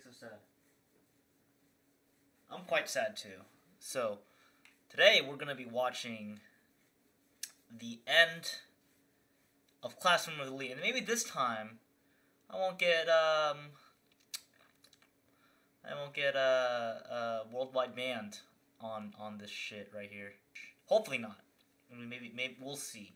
so sad? I'm quite sad too. So, today we're gonna be watching the end of Classroom of the Elite, and maybe this time I won't get worldwide banned on this shit right here. Hopefully not. I mean, maybe we'll see.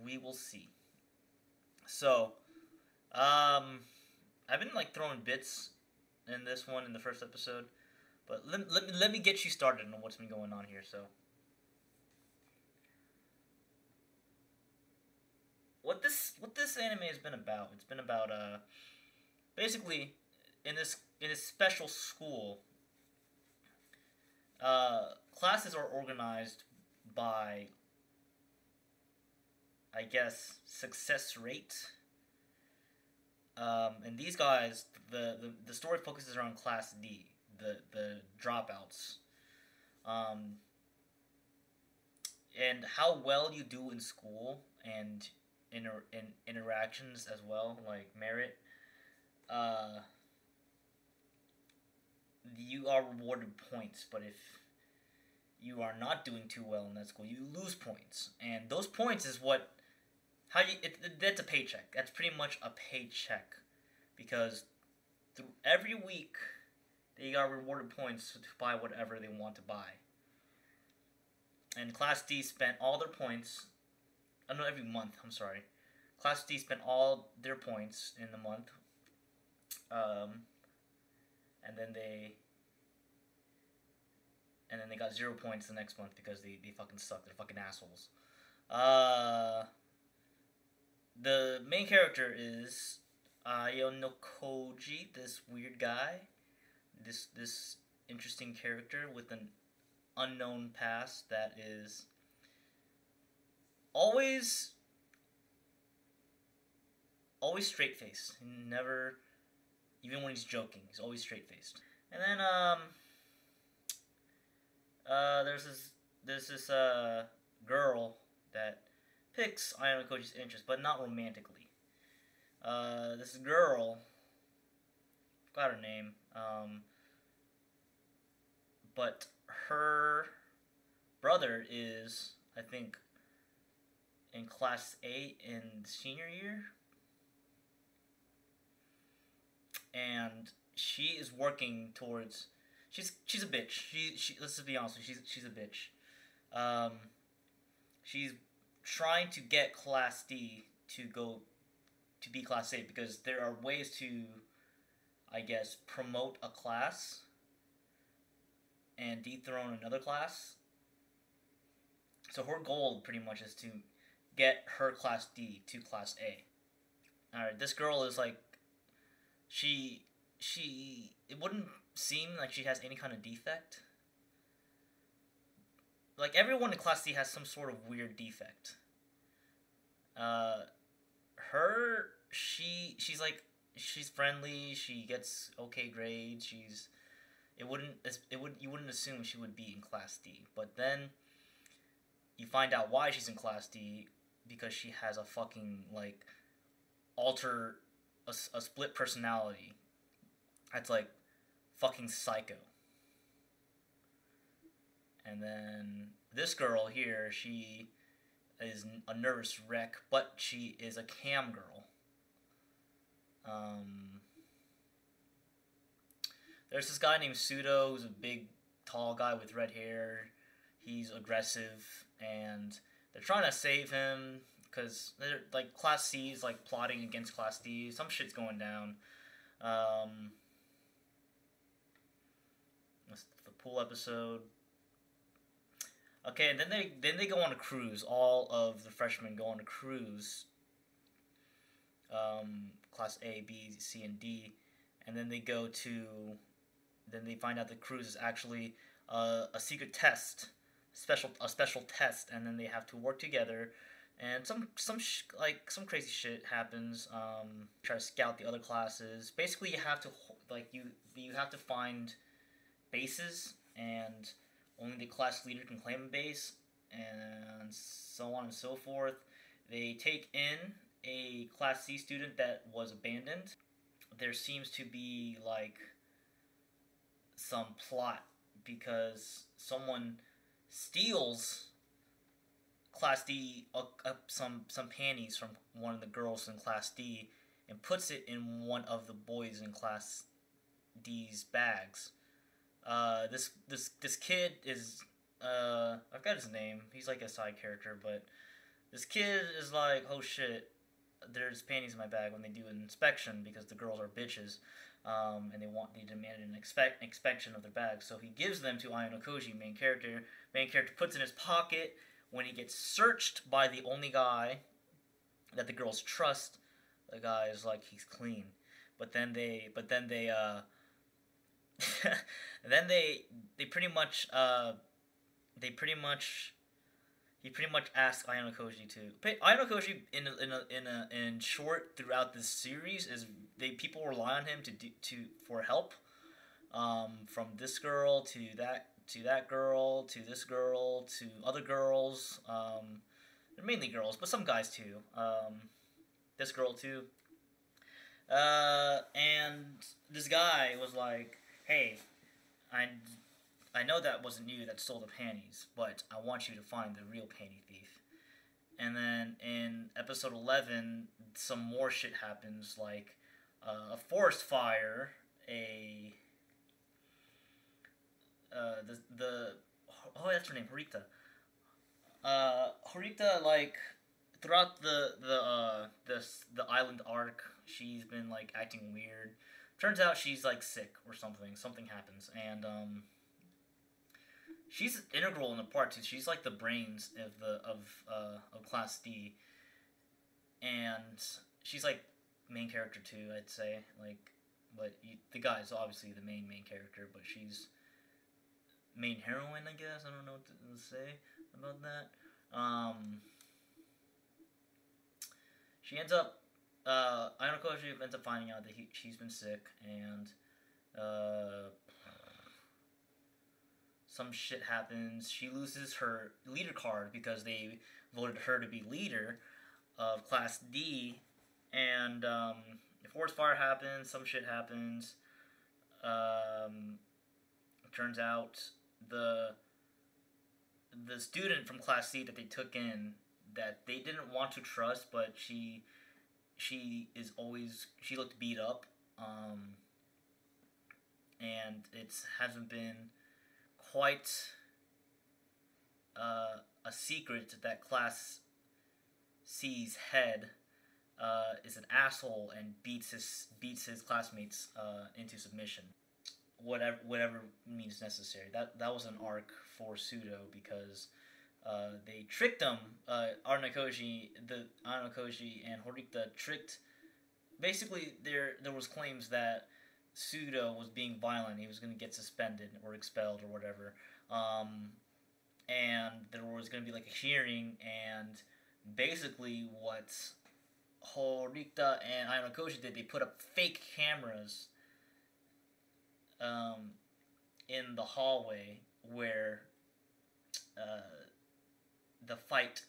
We will see. So, I've been like throwing bits in this one in the first episode, but let me get you started on what's been going on here. So, what this anime has been about? It's been about basically in this special school, classes are organized by, I guess, success rate. And these guys, the story focuses around Class D, the dropouts, and how well you do in school and in interactions as well, like merit. You are rewarded points, but if you are not doing too well in that school, you lose points, and those points is what that's a paycheck. That's pretty much a paycheck, because through every week they are rewarded points to buy whatever they want to buy. And Class D spent all their points. No, every month. I'm sorry. Class D spent all their points in the month, and then they got 0 points the next month because they fucking suck. They're fucking assholes. The main character is Ayonokoji, this weird guy, this interesting character with an unknown past that is always straight faced. Never, even when he's joking, he's always straight faced. And then there's this girl that picks Ayonokoji's interest, but not romantically. This girl, forgot her name, but her brother is, I think, in Class A in senior year, and she is working towards. She's a bitch. She let's just be honest. She's a bitch. She's trying to get Class D to go to be Class A, because there are ways to, I guess, promote a class and dethrone another class. So her goal pretty much is to get her Class D to Class A. Alright, this girl is like, it wouldn't seem like she has any kind of defect. Like, everyone in Class D has some sort of weird defect. She's friendly, she gets okay grades, you wouldn't assume she would be in Class D, but then you find out why she's in Class D, because she has a fucking, like, a split personality that's, like, fucking psycho. And then this girl here, she is a nervous wreck, but she is a cam girl. There's this guy named Pseudo, who's a big, tall guy with red hair. He's aggressive, and they're trying to save him, because they're, like, Class C is, like, plotting against Class D. Some shit's going down. That's the pool episode. Okay, and then they go on a cruise. All of the freshmen go on a cruise. Class A, B, C, and D, and then they go to. Then they find out the cruise is actually a secret test, a special test, and then they have to work together. And some crazy shit happens. Try to scout the other classes. Basically, you have to you have to find bases, and only the class leader can claim a base, and so on and so forth. They take in a Class C student that was abandoned. there seems to be like some plot because someone steals Class D some panties from one of the girls in Class D and puts it in one of the boys in Class D's bags. This kid is I forgot his name. He's like a side character, but this kid is like, oh shit, there's panties in my bag when they do an inspection because the girls are bitches, and they demand an inspection of their bags. So he gives them to Ayano Koji, main character. Main character puts in his pocket. When he gets searched by the only guy that the girls trust, the guy is like, he's clean. But then they then they pretty much he pretty much asks Ayano Koji to. Ayano Koji in short throughout this series is people rely on him for help, from this girl to that girl to this girl to other girls. They're mainly girls, but some guys too. This girl too. And this guy was like, "Hey, I know that wasn't you that stole the panties, but I want you to find the real panty thief." And then in episode 11, some more shit happens, like a forest fire, that's her name, Horikta. Horikta, like, throughout the island arc, she's been like acting weird. Turns out she's like sick or something. Something happens, and she's integral in the part too. She's like the brains of Class D, and she's like main character too. I'd say the guy's obviously the main character, but she's main heroine, I guess. I don't know what to say about that. She ends up. Ayano Koji ends up finding out that she's been sick, and some shit happens. She loses her leader card because they voted her to be leader of Class D, and a forest fire happens. Some shit happens. Turns out the student from Class C that they took in, that they didn't want to trust, but she looked beat up, and it hasn't been quite a secret that Class C's head is an asshole and beats his classmates into submission. Whatever means necessary. That was an arc for Pseudo because they tricked them. Ayano Koji and Horikta tricked. Basically, there was claims that Pseudo was being violent. He was going to get suspended or expelled or whatever. And there was going to be like a hearing, and basically what Horikta and Ayano Koji did, they put up fake cameras in the hallway where the fight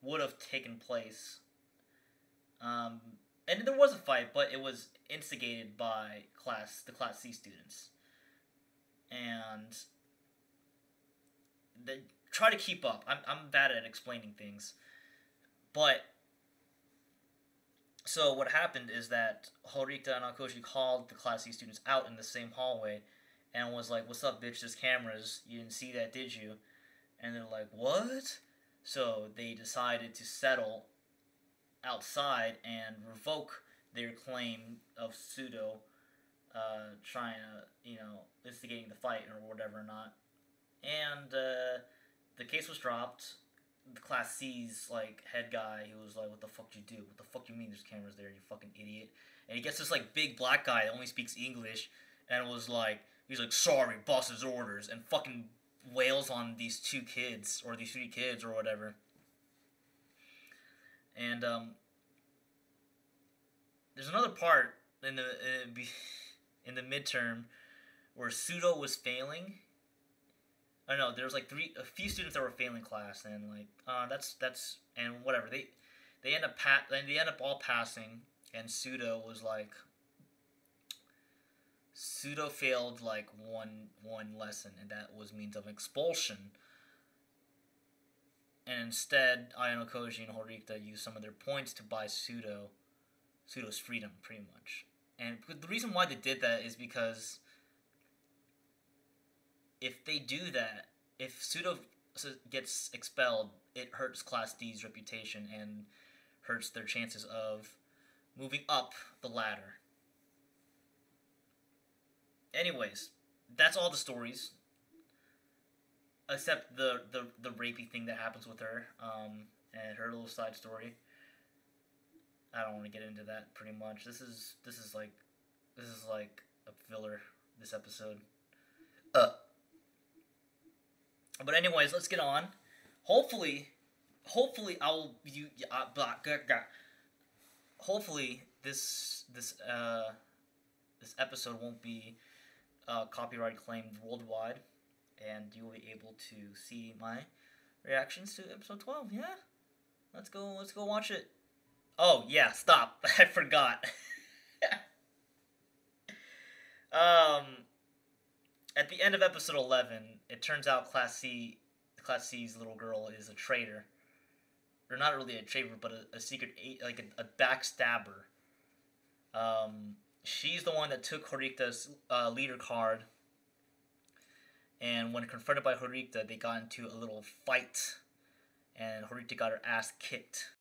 would have taken place. And there was a fight, but it was instigated by the Class C students. And they try to keep up. I'm bad at explaining things. But so what happened is that Horikta and Akoshi called the Class C students out in the same hallway and was like, "What's up, bitch? There's cameras. You didn't see that, did you?" And they're like, "What?" So they decided to settle outside and revoke their claim of Pseudo trying to, instigating the fight or whatever or not. And the case was dropped. The Class C's head guy, he was like, "What the fuck you do? What the fuck you mean there's cameras there, you fucking idiot?" And he gets this big black guy that only speaks English, and he's like, "Sorry, boss's orders," and fucking wails on these two kids or these three kids or whatever. And there's another part in the midterm where Pseudo was failing. I don't know. There was a few students that were failing class, and that's and whatever they end up all passing, and Pseudo was like, Pseudo failed like one lesson, and that was means of expulsion. And instead, Ayano Koji and Horikita used some of their points to buy Pseudo's freedom, pretty much. And the reason why they did that is because if they do that, if Pseudo gets expelled, it hurts Class D's reputation and hurts their chances of moving up the ladder. Anyways, that's all the stories, except the rapey thing that happens with her, and her little side story. I don't want to get into that. Pretty much, this is like a filler. This episode. But anyways, let's get on. Hopefully I'll you blah, blah, blah. Hopefully this episode won't be copyright claimed worldwide, and you will be able to see my reactions to episode 12. Yeah, let's go watch it. Oh yeah, stop. I forgot. At the end of episode 11, it turns out Class C's little girl is a traitor. Or not really a traitor, but a secret, like a backstabber. She's the one that took Horikita's leader card. And when confronted by Horikita, they got into a little fight. And Horikita got her ass kicked.